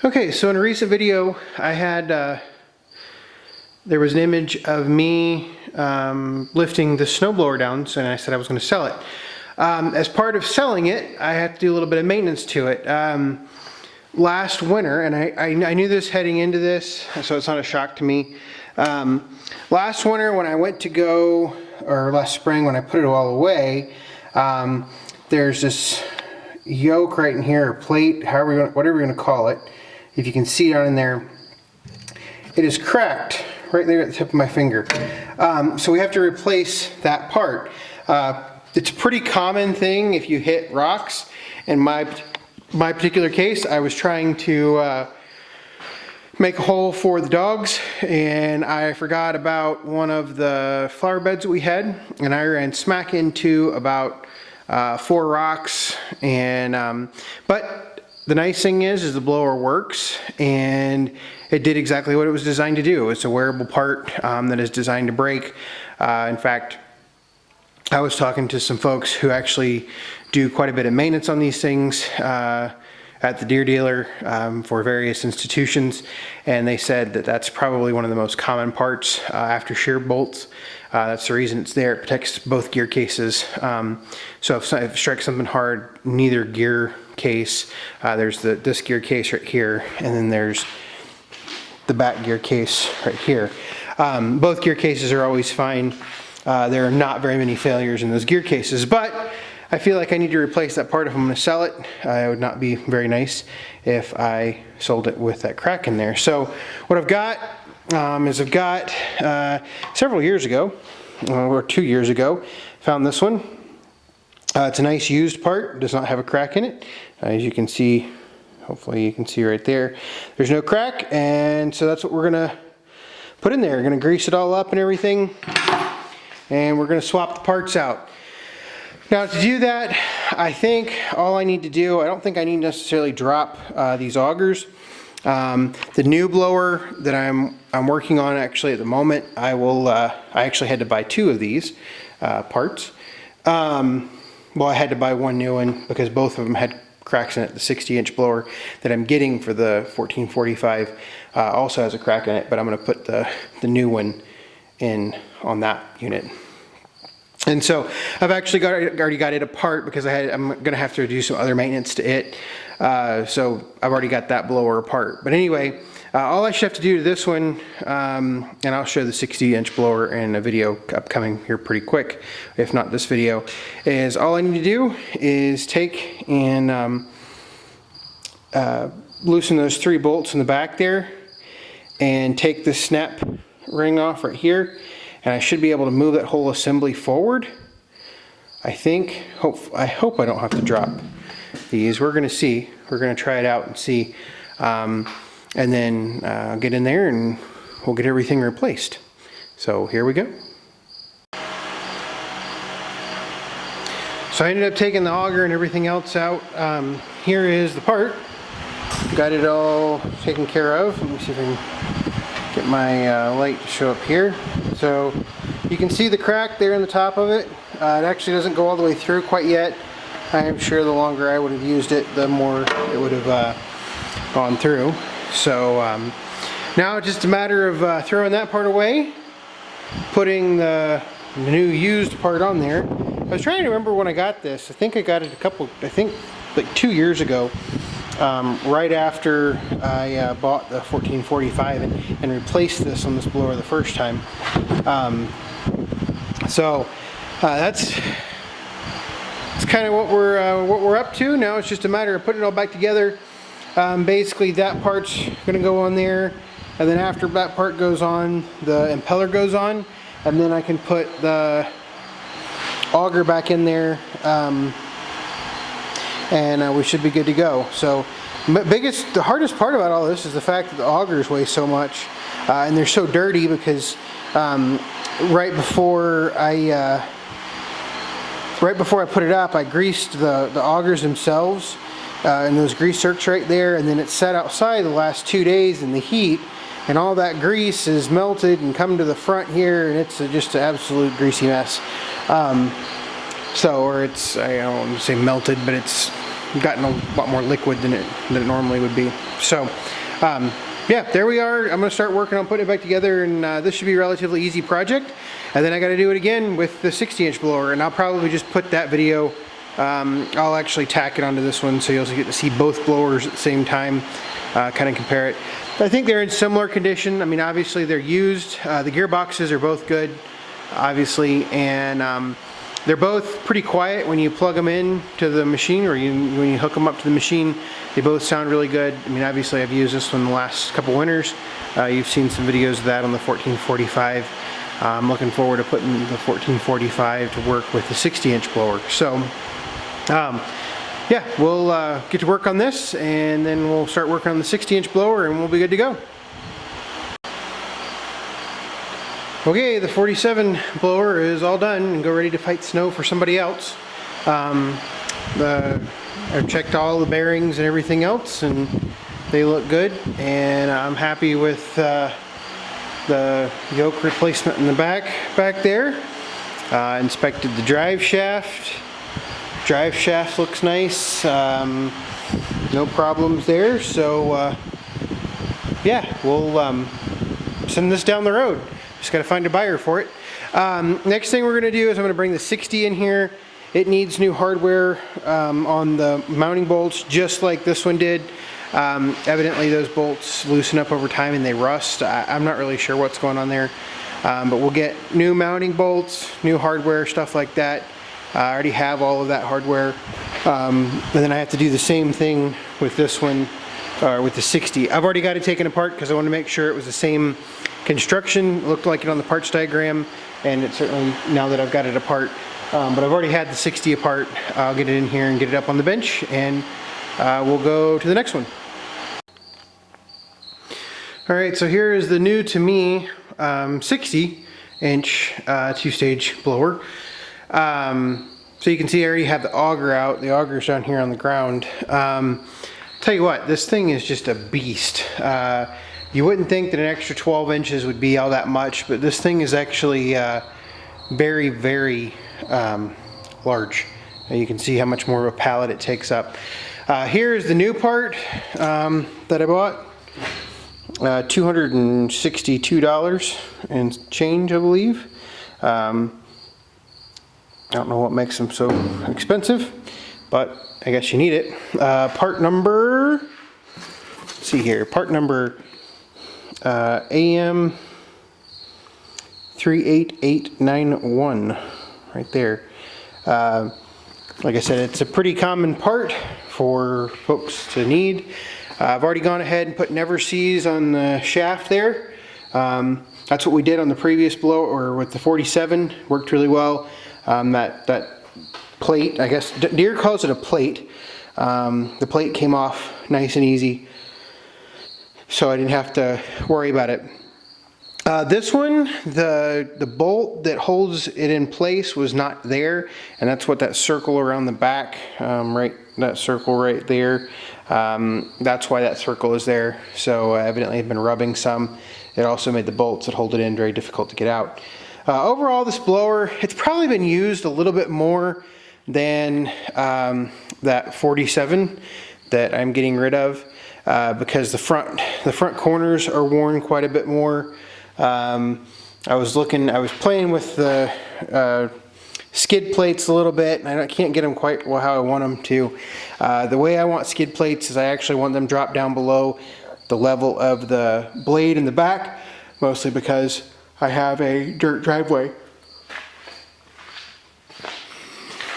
Okay, so in a recent video I had there was an image of me lifting the snowblower down, and I said I was going to sell it. As part of selling it, I had to do a little bit of maintenance to it. Last winter, and I knew this heading into this, so it's not a shock to me. Last winter when I went to go, or last spring when I put it all away, there's this yoke right in here, or plate, whatever you're going to call it. If you can see down in there, it is cracked right there at the tip of my finger. So we have to replace that part. It's a pretty common thing if you hit rocks. In my particular case, I was trying to make a hole for the dogs, and I forgot about one of the flower beds that we had, and I ran smack into about 4 rocks. And but the nice thing is the blower works, and it did exactly what it was designed to do. It's a wearable part that is designed to break. In fact, I was talking to some folks who actually do quite a bit of maintenance on these things at the Deere dealer for various institutions, and they said that that's probably one of the most common parts after shear bolts. That's the reason it's there. It protects both gear cases. So if it strikes something hard, neither gear case, there's this gear case right here, and then there's the back gear case right here. Both gear cases are always fine. There are not very many failures in those gear cases, but I feel like I need to replace that part if I'm going to sell it. It would not be very nice if I sold it with that crack in there. So what I've got is I've got several years ago, or 2 years ago, found this one. It's a nice used part, does not have a crack in it. As you can see, hopefully you can see right there, there's no crack, and so that's what we're gonna put in there. We're gonna grease it all up and everything, and we're gonna swap the parts out. Now to do that, I think all I need to do, I don't think I need to necessarily drop these augers. The new blower that I'm working on actually at the moment, I actually had to buy 2 of these parts. Well, I had to buy one new one because both of them had cracks in it. The 60-inch blower that I'm getting for the 1445 also has a crack in it, but I'm going to put the new one in on that unit. And so I've actually already got it apart because I'm going to have to do some other maintenance to it. So I've already got that blower apart. But anyway, all I should have to do to this one, and I'll show the 60-inch blower in a video upcoming here pretty quick, if not this video, is all I need to do is take and loosen those 3 bolts in the back there and take the snap ring off right here, and I should be able to move that whole assembly forward. I hope I don't have to drop these. We're going to see. We're going to try it out and see. And then get in there and we'll get everything replaced. So here we go. So I ended up taking the auger and everything else out. Here is the part. Got it all taken care of. Let me see if I can get my light to show up here. So you can see the crack there in the top of it. It actually doesn't go all the way through quite yet. I am sure the longer I would have used it, the more it would have gone through. So now it's just a matter of throwing that part away, putting the new used part on there. I was trying to remember when I got this. I think I got it like 2 years ago, right after I bought the 1445 and replaced this on this blower the first time. So that's kind of what we're up to. Now it's just a matter of putting it all back together. Basically that part's gonna go on there, and then after that part goes on, the impeller goes on, and then I can put the auger back in there, and we should be good to go. So the hardest part about all this is the fact that the augers weigh so much, and they're so dirty because right before I put it up, I greased the augers themselves, and those grease zerks right there, and then it sat outside the last 2 days in the heat, and all that grease is melted and come to the front here, and it's just an absolute greasy mess. Or it's, I don't want to say melted, but it's gotten a lot more liquid than it normally would be. So yeah, there we are. I'm going to start working on putting it back together, and this should be a relatively easy project. And then I got to do it again with the 60-inch blower, and I'll probably just put that video, I'll actually tack it onto this one so you'll get to see both blowers at the same time, kind of compare it. I think they're in similar condition. I mean, obviously they're used. The gearboxes are both good, obviously, and they're both pretty quiet when you plug them in to the machine, or when you hook them up to the machine. They both sound really good. I mean, obviously I've used this one the last couple winters. You've seen some videos of that on the 1445. I'm looking forward to putting the 1445 to work with the 60-inch blower. So yeah, we'll get to work on this, and then we'll start working on the 60-inch blower, and we'll be good to go. Okay, the 47 blower is all done and go ready to fight snow for somebody else. I've checked all the bearings and everything else, and they look good, and I'm happy with the yoke replacement in the back there. Inspected the drive shaft. Drive shaft looks nice. No problems there. So yeah, we'll send this down the road. Just got to find a buyer for it. Next thing we're going to do is I'm going to bring the 60 in here. It needs new hardware on the mounting bolts, just like this one did. Evidently those bolts loosen up over time and they rust. I'm not really sure what's going on there, but we'll get new mounting bolts, new hardware, stuff like that. I already have all of that hardware, and then I have to do the same thing with this one, with the 60. I've already got it taken apart because I want to make sure it was the same construction. It looked like it on the parts diagram, and it certainly, now that I've got it apart, but I've already had the 60 apart. I'll get it in here and get it up on the bench, and we'll go to the next one. Alright, so here is the new to me 60-inch two-stage blower. So you can see I already have the auger out. The auger's down here on the ground. Tell you what, this thing is just a beast. You wouldn't think that an extra 12 inches would be all that much, but this thing is actually very, very large. You can see how much more of a pallet it takes up. Here's the new part that I bought. $262 and change, I believe. I don't know what makes them so expensive, but I guess you need it. Part number, let's see here, part number AM 38891, right there. Like I said, it's a pretty common part for folks to need. I've already gone ahead and put never sees on the shaft there. That's what we did on the previous blower, or with the 47. Worked really well. That plate, I guess Deere calls it a plate. The plate came off nice and easy, so I didn't have to worry about it. This one, the bolt that holds it in place was not there, and that's what that circle around the back, right, that circle right there, that's why that circle is there. So evidently I've been rubbing some. It also made the bolts that hold it in very difficult to get out. Overall, this blower, it's probably been used a little bit more than that 47 that I'm getting rid of, because the front corners are worn quite a bit more. I was playing with the skid plates a little bit, and I can't get them quite how I want them to. The way I want skid plates is I actually want them dropped down below the level of the blade in the back, mostly because I have a dirt driveway.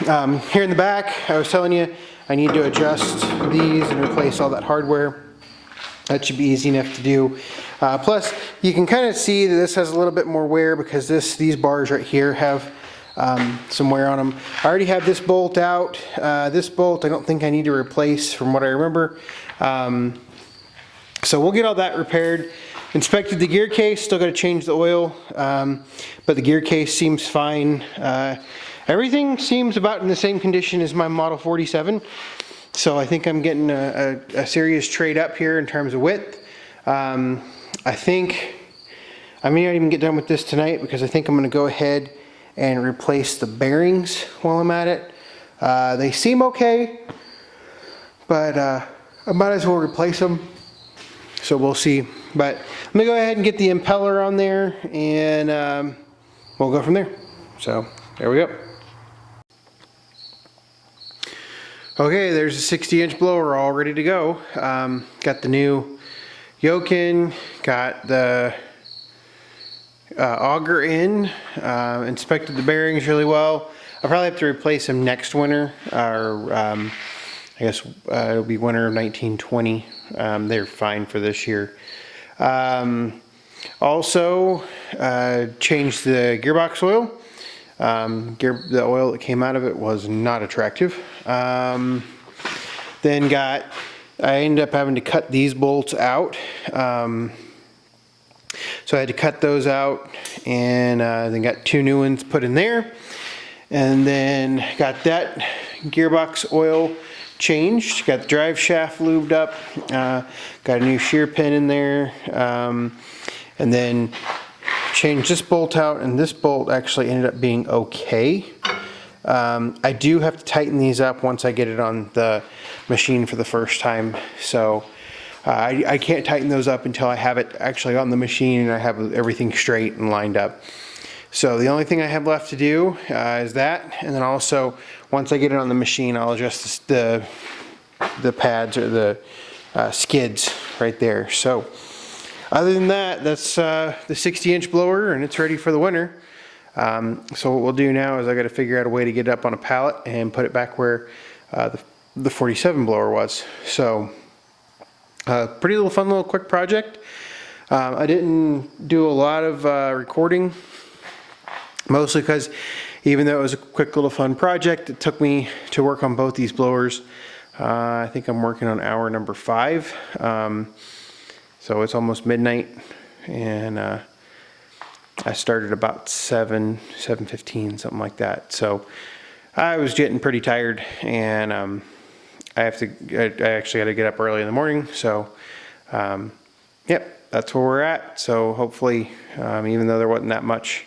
Here in the back, I was telling you, I need to adjust these and replace all that hardware. That should be easy enough to do. Plus, you can kind of see that this has a little bit more wear because these bars right here have some wear on them. I already have this bolt out. This bolt I don't think I need to replace from what I remember. So we'll get all that repaired. Inspected the gear case, still got to change the oil, but the gear case seems fine. Everything seems about in the same condition as my Model 47. So I think I'm getting a serious trade up here in terms of width. I think I may not even get done with this tonight because I think I'm going to go ahead and replace the bearings while I'm at it. They seem okay. but I might as well replace them. So we'll see. But let me go ahead and get the impeller on there, and we'll go from there. So there we go. Okay, there's a 60-inch blower all ready to go. Got the new yoke in, got the auger in, inspected the bearings really well. I'll probably have to replace them next winter, or I guess it'll be winter of 1920. They're fine for this year. Also, changed the gearbox oil. The oil that came out of it was not attractive. Then I ended up having to cut these bolts out. So I had to cut those out, and then got 2 new ones put in there. And then got that gearbox oil changed, got the drive shaft lubed up, got a new shear pin in there, and then changed this bolt out, and this bolt actually ended up being okay. I do have to tighten these up once I get it on the machine for the first time, so I can't tighten those up until I have it actually on the machine and I have everything straight and lined up. So the only thing I have left to do is that, and then also once I get it on the machine, I'll adjust the pads or the skids right there. So other than that, that's the 60-inch blower, and it's ready for the winter. So what we'll do now is I got to figure out a way to get it up on a pallet and put it back where the 47 blower was. So pretty little fun little quick project. I didn't do a lot of recording, mostly because even though it was a quick little fun project, it took me to work on both these blowers. I think I'm working on hour number 5. So it's almost midnight, and I started about 7:15, something like that. So I was getting pretty tired, and I actually got to get up early in the morning. So yep, that's where we're at. So hopefully, even though there wasn't that much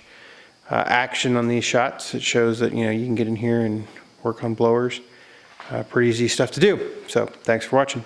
action on these shots, it shows that you can get in here and work on blowers. Pretty easy stuff to do. So thanks for watching.